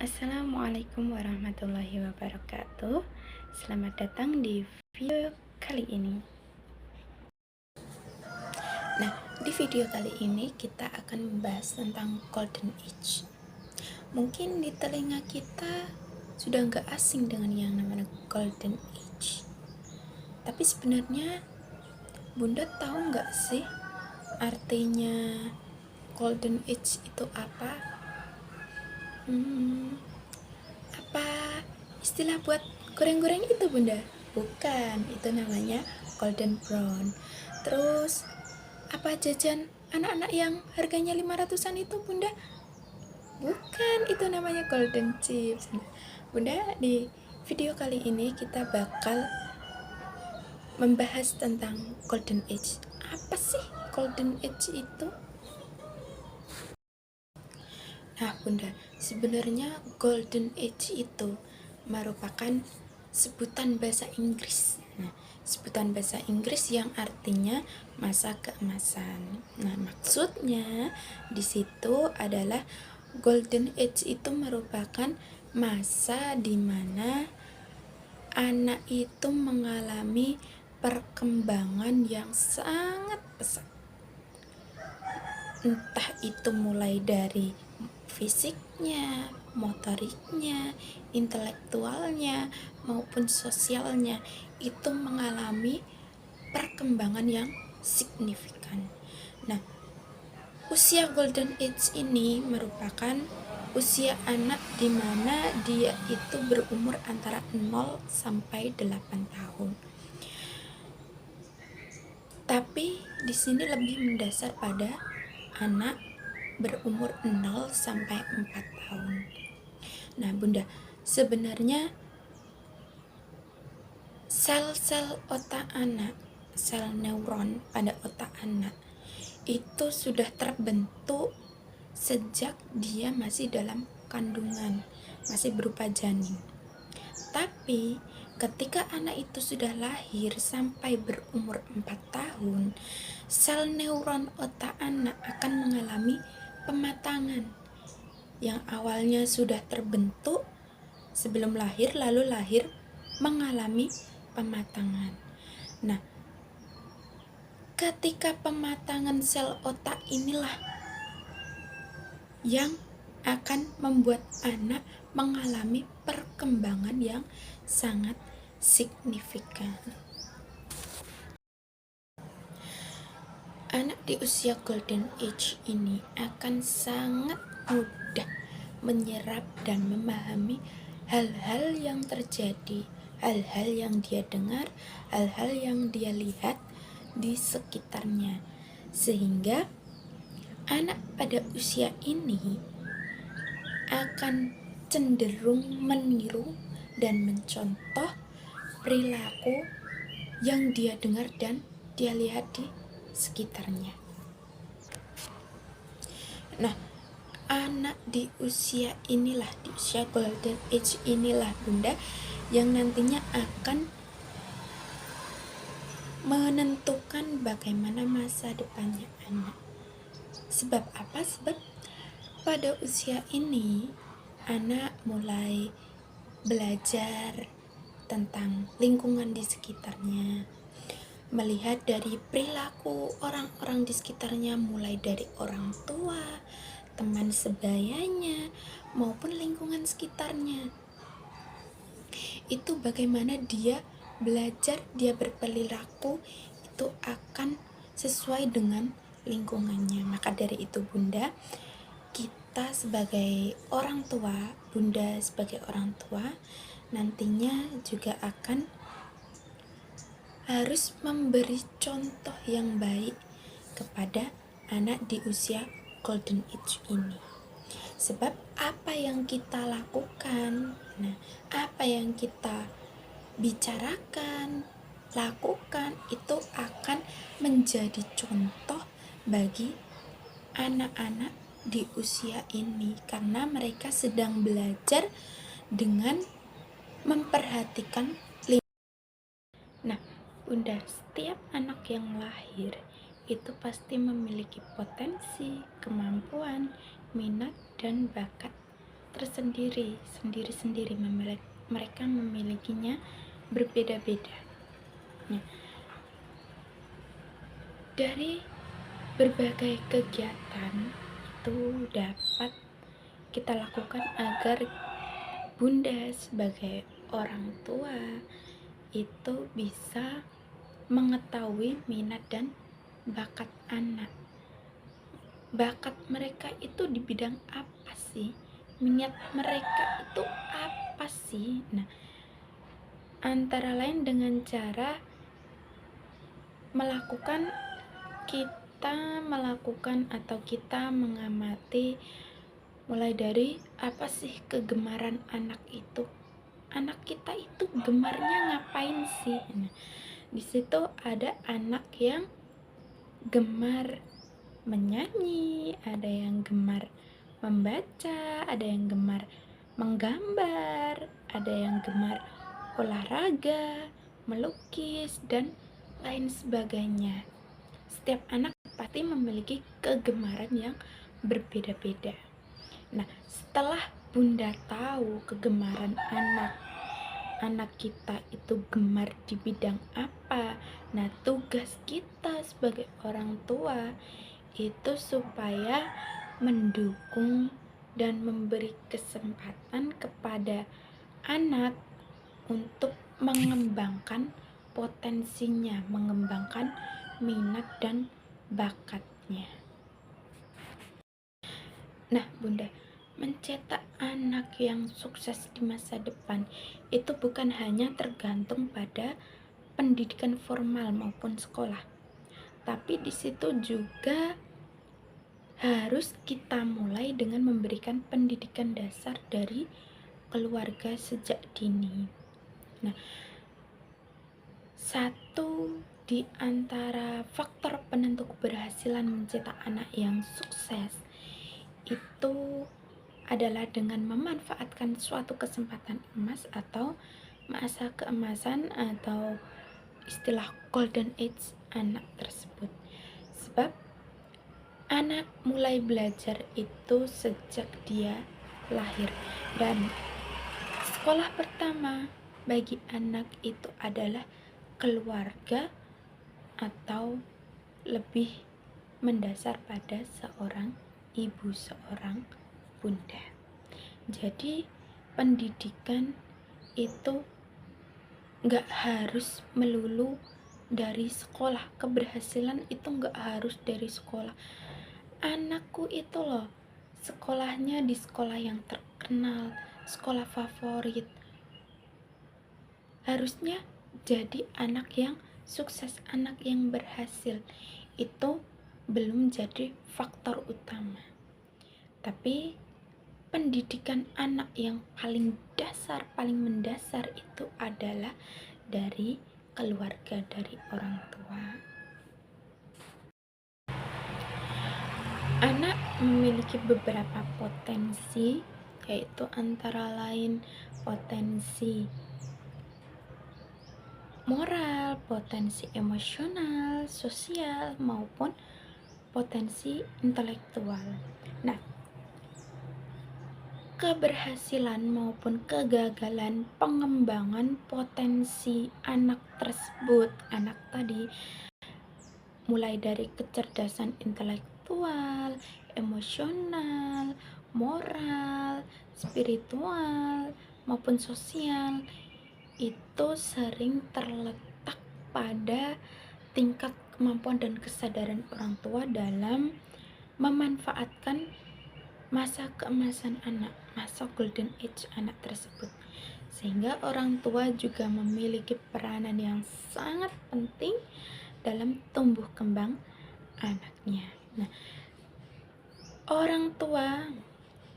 Assalamualaikum warahmatullahi wabarakatuh. Selamat datang di video kali ini. Nah, di video kali ini kita akan membahas tentang Golden Age. Mungkin di telinga kita sudah nggak asing dengan yang namanya Golden Age. Tapi sebenarnya Bunda tahu nggak sih artinya Golden Age itu apa? Apa istilah buat goreng-goreng itu Bunda? Bukan, itu namanya golden brown. Terus apa jajan anak-anak yang harganya 500-an itu Bunda? Bukan, itu namanya golden chips. Bunda, di video kali ini kita bakal membahas tentang golden age. Apa sih golden age itu? Nah Bunda, sebenarnya Golden Age itu merupakan sebutan bahasa Inggris. Nah, sebutan bahasa Inggris yang artinya masa keemasan. Nah, maksudnya di situ adalah Golden Age itu merupakan masa di mana anak itu mengalami perkembangan yang sangat pesat. Entah itu mulai dari fisiknya, motoriknya, intelektualnya, maupun sosialnya itu mengalami perkembangan yang signifikan. Nah, usia Golden Age ini merupakan usia anak di mana dia itu berumur antara 0 sampai 8 tahun. Tapi di sini lebih mendasar pada anak berumur 0 sampai 4 tahun. Nah, Bunda, sebenarnya sel-sel otak anak, sel neuron pada otak anak itu sudah terbentuk sejak dia masih dalam kandungan, masih berupa janin. Tapi ketika anak itu sudah lahir sampai berumur 4 tahun, sel neuron otak anak akan mengalami pematangan yang awalnya sudah terbentuk sebelum lahir, lalu lahir mengalami pematangan. Nah, ketika pematangan sel otak inilah yang akan membuat anak mengalami perkembangan yang sangat signifikan. Anak di usia Golden Age ini akan sangat mudah menyerap dan memahami hal-hal yang terjadi, hal-hal yang dia dengar, hal-hal yang dia lihat di sekitarnya, sehingga anak pada usia ini akan cenderung meniru dan mencontoh perilaku yang dia dengar dan dia lihat di sekitarnya. Nah, anak di usia inilah, di usia Golden Age inilah Bunda, yang nantinya akan menentukan bagaimana masa depannya anak. Sebab apa? Sebab pada usia ini anak mulai belajar tentang lingkungan di sekitarnya, melihat dari perilaku orang-orang di sekitarnya, mulai dari orang tua, teman sebayanya, maupun lingkungan sekitarnya. Itu bagaimana dia belajar, dia berperilaku itu akan sesuai dengan lingkungannya. Maka dari itu Bunda, kita sebagai orang tua, Bunda sebagai orang tua, nantinya juga akan harus memberi contoh yang baik kepada anak di usia Golden Age ini. Sebab apa yang kita lakukan, apa yang kita bicarakan, lakukan itu akan menjadi contoh bagi anak-anak di usia ini, karena mereka sedang belajar dengan memperhatikan lingkungan. Nah, Bunda, setiap anak yang lahir itu pasti memiliki potensi, kemampuan, minat, dan bakat tersendiri, sendiri-sendiri. Mereka memilikinya berbeda-beda. Nah, dari berbagai kegiatan itu dapat kita lakukan agar bunda sebagai orang tua itu bisa mengetahui minat dan bakat anak. Bakat mereka itu di bidang apa sih? Minat mereka itu apa sih? Nah, antara lain dengan cara kita mengamati mulai dari apa sih kegemaran anak itu. Anak kita itu gemarnya ngapain sih? Nah, di situ ada anak yang gemar menyanyi, ada yang gemar membaca, ada yang gemar menggambar, ada yang gemar olahraga, melukis, dan lain sebagainya. Setiap anak pasti memiliki kegemaran yang berbeda-beda. Nah, setelah bunda tahu kegemaran anak kita itu gemar di bidang apa, nah tugas kita sebagai orang tua itu supaya mendukung dan memberi kesempatan kepada anak untuk mengembangkan potensinya, mengembangkan minat dan bakatnya. Nah, bunda, mencetak anak yang sukses di masa depan itu bukan hanya tergantung pada pendidikan formal maupun sekolah, tapi di situ juga harus kita mulai dengan memberikan pendidikan dasar dari keluarga sejak dini. Nah, satu di antara faktor penentu keberhasilan mencetak anak yang sukses itu adalah dengan memanfaatkan suatu kesempatan emas atau masa keemasan atau istilah golden age anak tersebut. Sebab anak mulai belajar itu sejak dia lahir, dan sekolah pertama bagi anak itu adalah keluarga atau lebih mendasar pada seorang ibu, seorang bunda. Jadi pendidikan itu gak harus melulu dari sekolah, keberhasilan itu gak harus dari sekolah. Anakku itu loh, sekolahnya di sekolah yang terkenal, sekolah favorit, harusnya jadi anak yang sukses, anak yang berhasil. Itu belum jadi faktor utama, tapi pendidikan anak yang paling dasar, paling mendasar itu adalah dari keluarga, dari orang tua. Anak memiliki beberapa potensi, yaitu antara lain potensi moral, potensi emosional, sosial, maupun potensi intelektual. Nah, keberhasilan maupun kegagalan pengembangan potensi anak tersebut, anak tadi, mulai dari kecerdasan intelektual, emosional, moral, spiritual, maupun sosial, itu sering terletak pada tingkat kemampuan dan kesadaran orang tua dalam memanfaatkan masa keemasan anak, masa golden age anak tersebut. Sehingga orang tua juga memiliki peranan yang sangat penting dalam tumbuh kembang anaknya. Nah,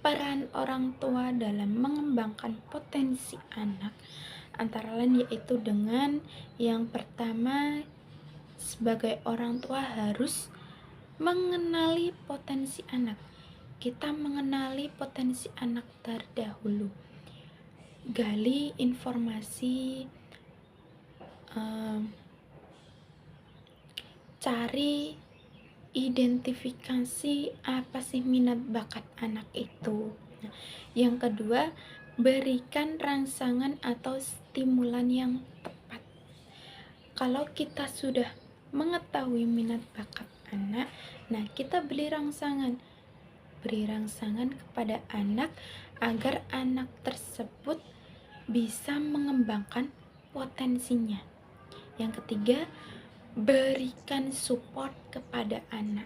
peran orang tua dalam mengembangkan potensi anak antara lain yaitu dengan yang pertama, sebagai orang tua harus mengenali potensi anak. Kita mengenali potensi anak terdahulu, gali informasi, cari identifikasi apa sih minat bakat anak itu. Nah, yang kedua, berikan rangsangan atau stimulan yang tepat. Kalau kita sudah mengetahui minat bakat anak, nah kita beri rangsangan kepada anak agar anak tersebut bisa mengembangkan potensinya. Yang ketiga, berikan support kepada anak.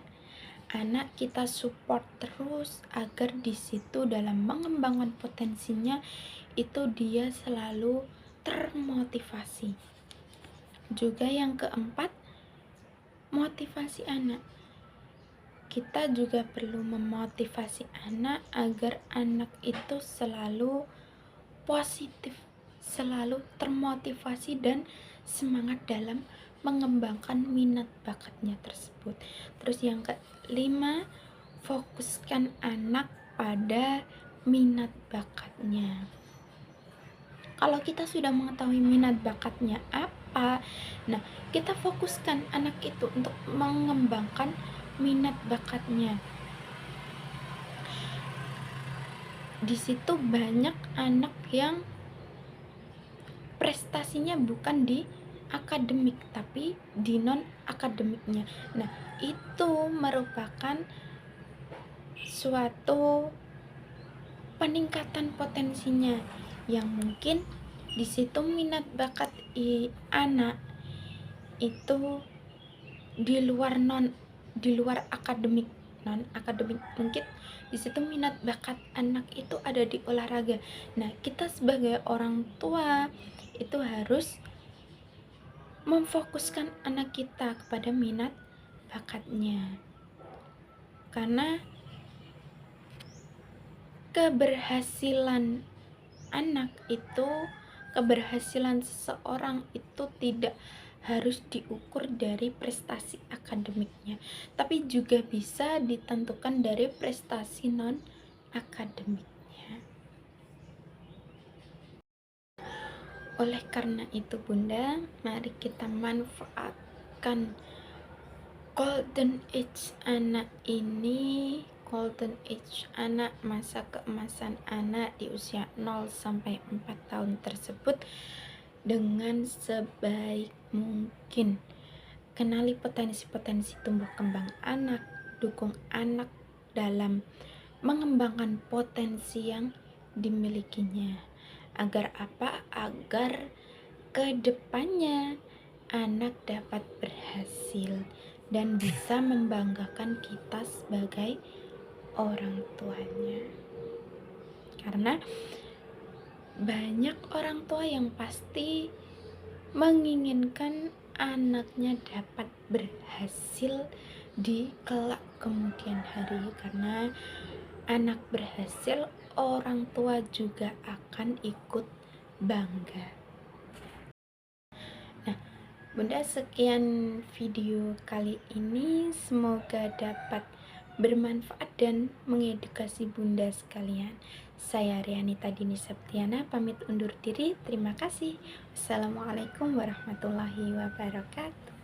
Anak kita support terus agar di situ dalam mengembangkan potensinya itu dia selalu termotivasi. Juga yang keempat, motivasi anak. Kita juga perlu memotivasi anak agar anak itu selalu positif, selalu termotivasi dan semangat dalam mengembangkan minat bakatnya tersebut. Terus yang kelima, fokuskan anak pada minat bakatnya. Kalau kita sudah mengetahui minat bakatnya apa, nah kita fokuskan anak itu untuk mengembangkan minat bakatnya. Di situ banyak anak yang prestasinya bukan di akademik tapi di non akademiknya. Nah, itu merupakan suatu peningkatan potensinya yang mungkin di situ minat bakat anak itu di luar akademik, non akademik. Mungkin di situ minat bakat anak itu ada di olahraga. Nah, kita sebagai orang tua itu harus memfokuskan anak kita kepada minat bakatnya, karena keberhasilan anak itu, keberhasilan seseorang itu tidak harus diukur dari prestasi akademiknya, tapi juga bisa ditentukan dari prestasi non akademiknya. Oleh karena itu Bunda, mari kita manfaatkan golden age anak ini, golden age anak, masa keemasan anak di usia 0 sampai 4 tahun tersebut dengan sebaik mungkin. Kenali potensi-potensi tumbuh kembang anak, dukung anak dalam mengembangkan potensi yang dimilikinya. Agar apa? Agar kedepannya anak dapat berhasil dan bisa membanggakan kita sebagai orang tuanya. Karena banyak orang tua yang pasti menginginkan anaknya dapat berhasil di kelak kemudian hari, karena anak berhasil, orang tua juga akan ikut bangga. Nah, Bunda, sekian video kali ini, semoga dapat bermanfaat dan mengedukasi Bunda sekalian. Saya Rianita Dini Septiana pamit undur diri. Terima kasih. Wassalamualaikum warahmatullahi wabarakatuh.